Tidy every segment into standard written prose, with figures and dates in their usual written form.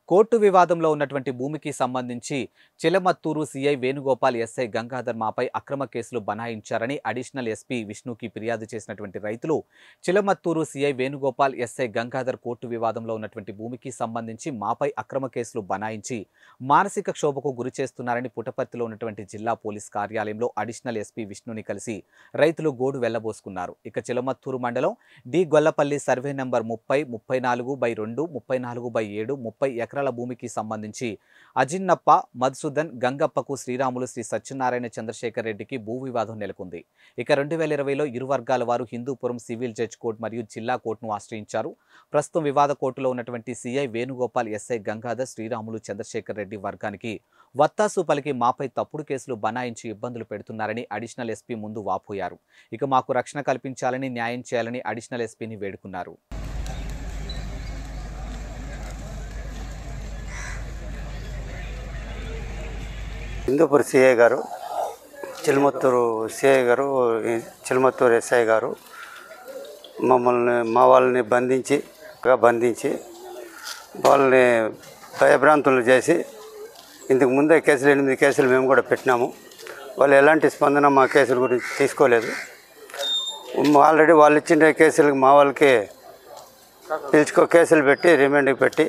Court వివాదంలో ఉన్నటువంటి భూమికి సంబంధించి చిలమత్తూరు సీఐ వేణుగోపాల్ ఎస్ఐ గంగాధర్ మాపై అక్రమ కేసులు బనాయించారని అడిషనల్ ఎస్పీ విష్ణుకి ఫిర్యాదు చేసినటువంటి రైతులు Chilamathur CI Venugopal SI Gangadhar court వివాదంలో ఉన్నటువంటి భూమికి సంబంధించి మాపై అక్రమ కేసులు బనాయించి మానసిక క్షోభకు గురి చేస్తున్నారని పుట్టపర్తిలో ఉన్నటువంటి జిల్లా పోలీస్ కార్యాలయంలో అడిషనల్ ఎస్పీ విష్ణుని కలిసి రైతులు గోడు వెళ్లబోసుకున్నారు. ఇక చిలమత్తూరు మండలం డి గొల్లపల్లి సర్వే నంబర్ 30, 34/2, 34/7, 30 ఎకరాల భూమికి సంబంధించి అజిన్నప్ప, మధుసూదన్, గంగప్పకు శ్రీరాములు, శ్రీ సత్యనారాయణ చంద్రశేఖర్ రెడ్డికి భూ వివాదం నెలకొంది. ఇక 2020లో ఇరు వర్గాల వారు హిందూపురం సివిల్ జడ్జ్ కోర్టు మరియు జిల్లా కోర్టును ఆశ్రయించారు. ప్రస్తుతం వివాద కోర్టులో ఉన్నటువంటి సీఐ వేణుగోపాల్, ఎస్ఐ గంగాధర్, శ్రీరాములు, చంద్రశేఖర్ రెడ్డి వర్గానికి వత్తాసు పలికి మాపై తప్పుడు కేసులు బనాయించి ఇబ్బందులు పెడుతున్నారని అడిషనల్ ఎస్పీ ముందు వాపోయారు. ఇక మాకు రక్షణ కల్పించాలని, న్యాయం చేయాలని అడిషనల్ ఎస్పీని వేడుకున్నారు. హిందూపూర్ సిఐ గారు, చిలమత్తూరు సిఐ గారు, చిలమత్తూరు ఎస్ఐ గారు మా వాళ్ళని బంధించి వాళ్ళని భయభ్రాంతులు చేసి ఇంతకు ముందే 8 కేసులు మేము కూడా పెట్టినాము. వాళ్ళు ఎలాంటి స్పందన మా కేసుల గురించి తీసుకోలేదు. ఆల్రెడీ వాళ్ళు ఇచ్చిన కేసులకు మా వాళ్ళకి కేసులు పెట్టి రిమాండ్కి పెట్టి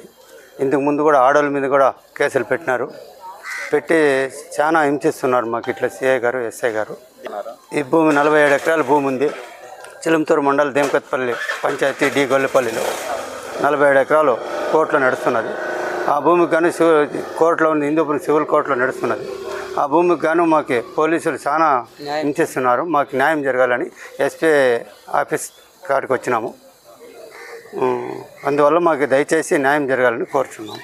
ఇంతకు ముందు కూడా ఆడోళ్ళ మీద కూడా కేసులు పెట్టి చాలా హింసిస్తున్నారు మాకు ఇట్లా సిఐ గారు, ఎస్ఐ గారు. ఈ భూమి 47 ఎకరాల భూమి ఉంది. చిలంతూరు మండలం దేమకత్పల్లి పంచాయతీ డి గొల్లపల్లిలో 47 ఎకరాలు కోర్టులో నడుస్తున్నది. ఆ భూమికి కానీ కోర్టులో ఉంది, హిందూపురం సివిల్ కోర్టులో నడుస్తున్నది. ఆ భూమికి గాను మాకు పోలీసులు చాలా హింసిస్తున్నారు. మాకు న్యాయం జరగాలని ఎస్పీ ఆఫీస్ కాడికి వచ్చినాము. అందువల్ల మాకు దయచేసి న్యాయం జరగాలని కోరుచున్నాము.